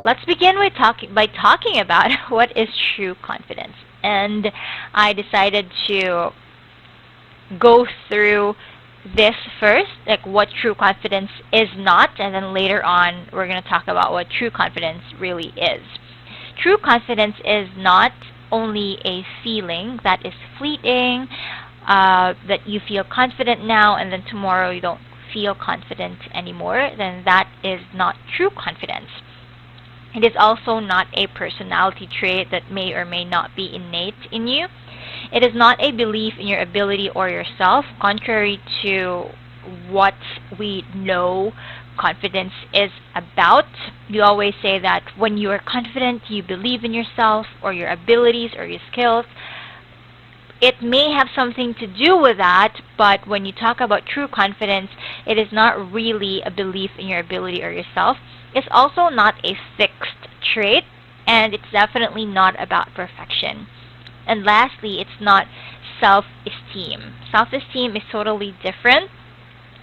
Let's begin by talking about what is true confidence. And I decided to go through this first, like what true confidence is not, and then later on we're going to talk about what true confidence really is. True confidence is not only a feeling that is fleeting, that you feel confident now and then tomorrow you don't feel confident anymore, then that is not true confidence. It is also not a personality trait that may or may not be innate in you. It is not a belief in your ability or yourself, contrary to what we know confidence is about. We always say that when you are confident, you believe in yourself or your abilities or your skills. It may have something to do with that, but when you talk about true confidence, it is not really a belief in your ability or yourself. It's also not a fixed trait, and it's definitely not about perfection. And lastly, it's not self-esteem. Self-esteem is totally different.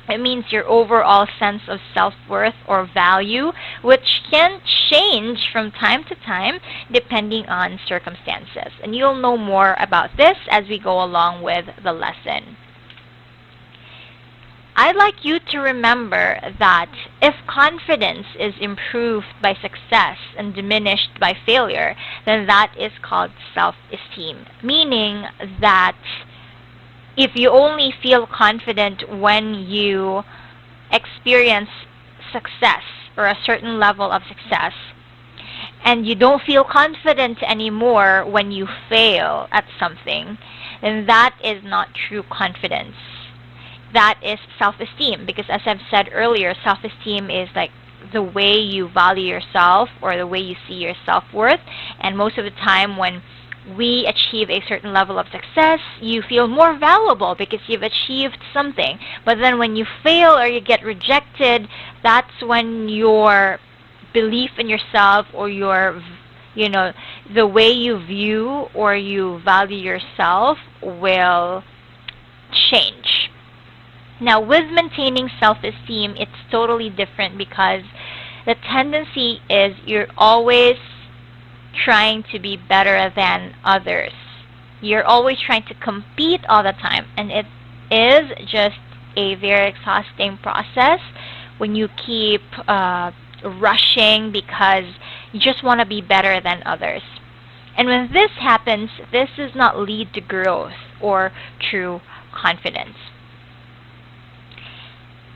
It means your overall sense of self-worth or value, which can change from time to time depending on circumstances. And you'll know more about this as we go along with the lesson. I'd like you to remember that if confidence is improved by success and diminished by failure, then that is called self-esteem. Meaning that if you only feel confident when you experience success or a certain level of success, and you don't feel confident anymore when you fail at something, then that is not true confidence. That is self-esteem, because as I've said earlier, self-esteem is like the way you value yourself or the way you see your self-worth. And most of the time when we achieve a certain level of success, you feel more valuable because you've achieved something. But then when you fail or you get rejected, that's when your belief in yourself or your, the way you view or you value yourself will change. Now, with maintaining self-esteem, it's totally different because the tendency is you're always trying to be better than others. You're always trying to compete all the time, and it is just a very exhausting process when you keep rushing because you just want to be better than others. And when this happens, this does not lead to growth or true confidence.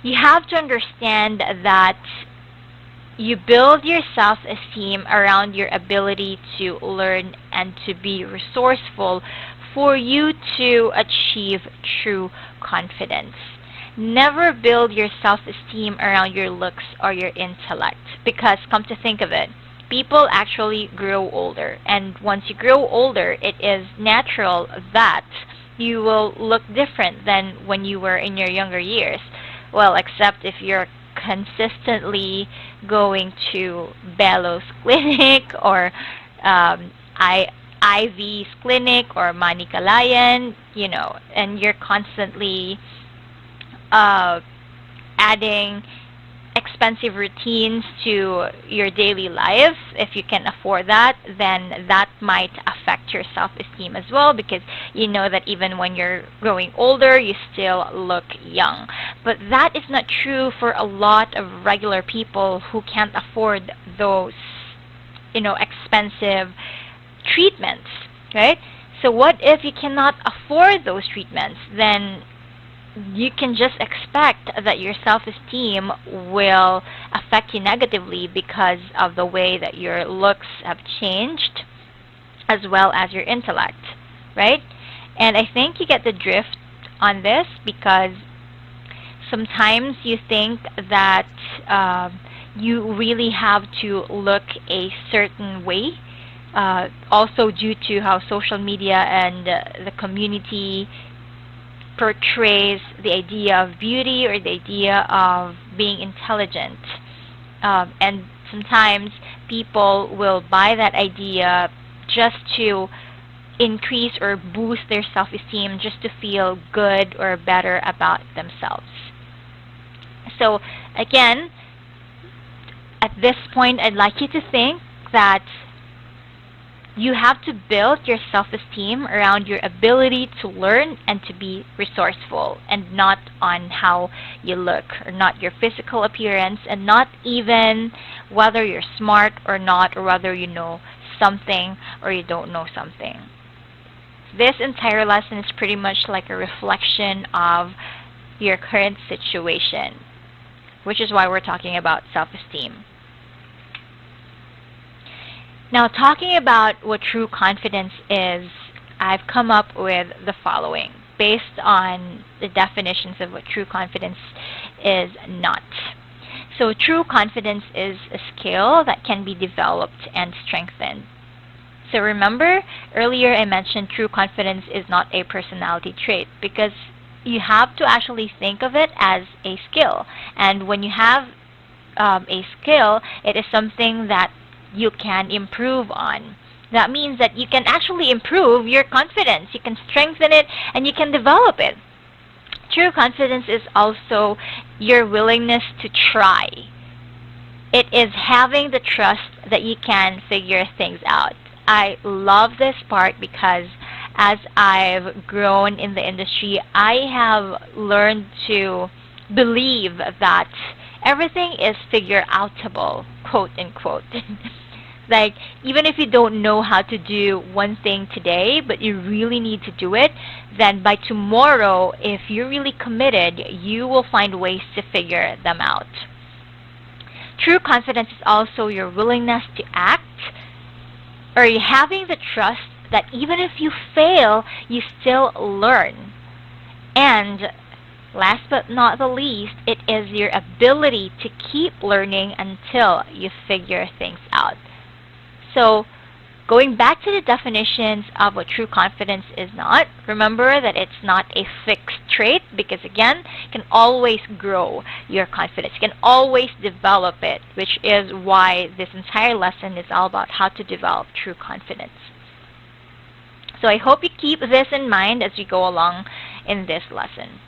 You have to understand that you build your self-esteem around your ability to learn and to be resourceful for you to achieve true confidence. Never build your self-esteem around your looks or your intellect, because come to think of it, people actually grow older, and once you grow older, it is natural that you will look different than when you were in your younger years. Well, except if you're consistently going to Bellows Clinic or IV's Clinic or Manikalayan, and you're constantly adding expensive routines to your daily life. If you can afford that, then that might affect your self-esteem as well, because you know that even when you're growing older, you still look young. But that is not true for a lot of regular people who can't afford those, expensive treatments, right? So what if you cannot afford those treatments? Then you can just expect that your self-esteem will affect you negatively because of the way that your looks have changed as well as your intellect, right? And I think you get the drift on this, because sometimes you think that you really have to look a certain way, also due to how social media and the community portrays the idea of beauty or the idea of being intelligent. And sometimes people will buy that idea just to increase or boost their self-esteem, just to feel good or better about themselves. So again, at this point, I'd like you to think that you have to build your self-esteem around your ability to learn and to be resourceful, and not on how you look, or not your physical appearance, and not even whether you're smart or not, or whether you know something or you don't know something. This entire lesson is pretty much like a reflection of your current situation, which is why we're talking about self-esteem. Now, talking about what true confidence is, I've come up with the following based on the definitions of what true confidence is not. So true confidence is a skill that can be developed and strengthened. So remember, earlier I mentioned true confidence is not a personality trait, because you have to actually think of it as a skill. And when you have a skill, it is something that you can improve on. That means that you can actually improve your confidence. You can strengthen it and you can develop it. True confidence is also your willingness to try. It is having the trust that you can figure things out. I love this part because as I've grown in the industry, I have learned to believe that everything is figure-outable, quote unquote. Like, even if you don't know how to do one thing today, but you really need to do it, then by tomorrow, if you're really committed, you will find ways to figure them out. True confidence is also your willingness to act, or having the trust that even if you fail, you still learn. And last but not the least, it is your ability to keep learning until you figure things out. So, going back to the definitions of what true confidence is not, remember that it's not a fixed trait, because again, you can always grow your confidence. You can always develop it, which is why this entire lesson is all about how to develop true confidence. So I hope you keep this in mind as we go along in this lesson.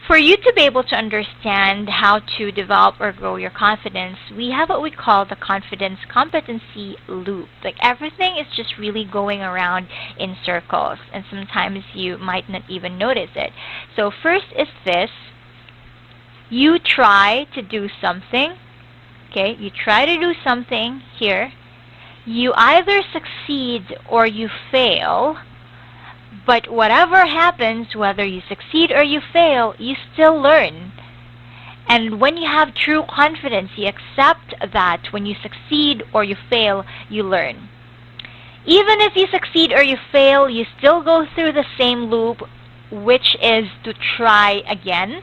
For you to be able to understand how to develop or grow your confidence, we have what we call the Confidence-Competency Loop. Like, everything is just really going around in circles, and sometimes you might not even notice it. So first is this. You try to do something. Okay, you try to do something here. You either succeed or you fail. But whatever happens, whether you succeed or you fail, you still learn. And when you have true confidence, you accept that when you succeed or you fail, you learn. Even if you succeed or you fail, you still go through the same loop, which is to try again.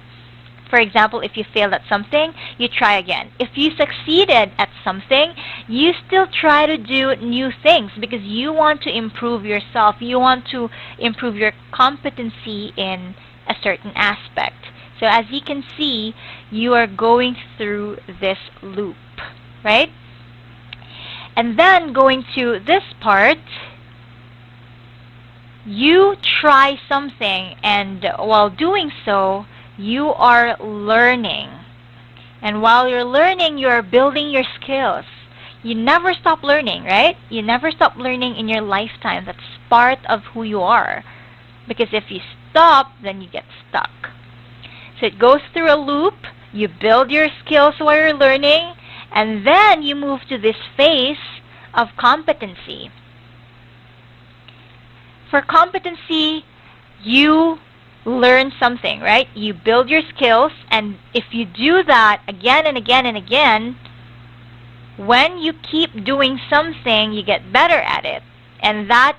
For example, if you failed at something, you try again. If you succeeded at something, you still try to do new things because you want to improve yourself. You want to improve your competency in a certain aspect. So as you can see, you are going through this loop, right? And then going to this part, you try something, and while doing so, you are learning. And while you're learning, you're building your skills. You never stop learning, right? You never stop learning in your lifetime. That's part of who you are. Because if you stop, then you get stuck. So it goes through a loop. You build your skills while you're learning, and then you move to this phase of competency. For competency, you learn something, right? You build your skills, and if you do that again and again and again, when you keep doing something, you get better at it, and that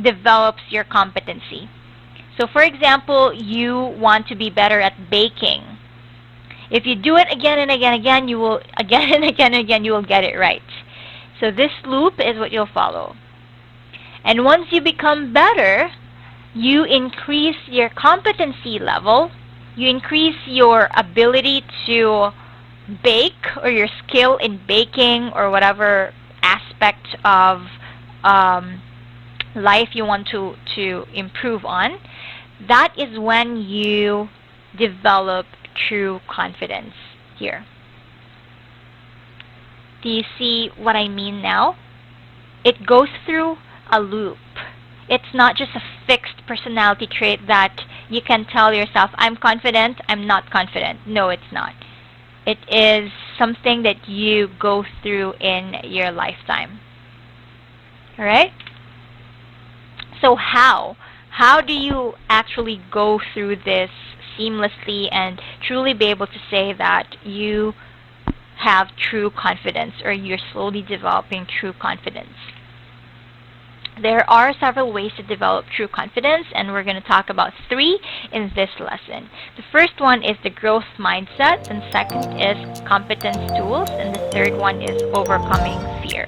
develops your competency. So for example, you want to be better at baking. If you do it again and again and again, you will you will get it right. So this loop is what you'll follow. And once you become better, you increase your competency level, you increase your ability to bake, or your skill in baking, or whatever aspect of life you want to improve on. That is when you develop true confidence here. Do you see what I mean now? It goes through a loop. It's not just a fixed personality trait that you can tell yourself, I'm confident, I'm not confident. No, it's not. It is something that you go through in your lifetime. Alright? So how? How do you actually go through this seamlessly and truly be able to say that you have true confidence, or you're slowly developing true confidence? There are several ways to develop true confidence, and we're going to talk about 3 in this lesson. The first one is the growth mindset, and second is competence tools, and the third one is overcoming fear.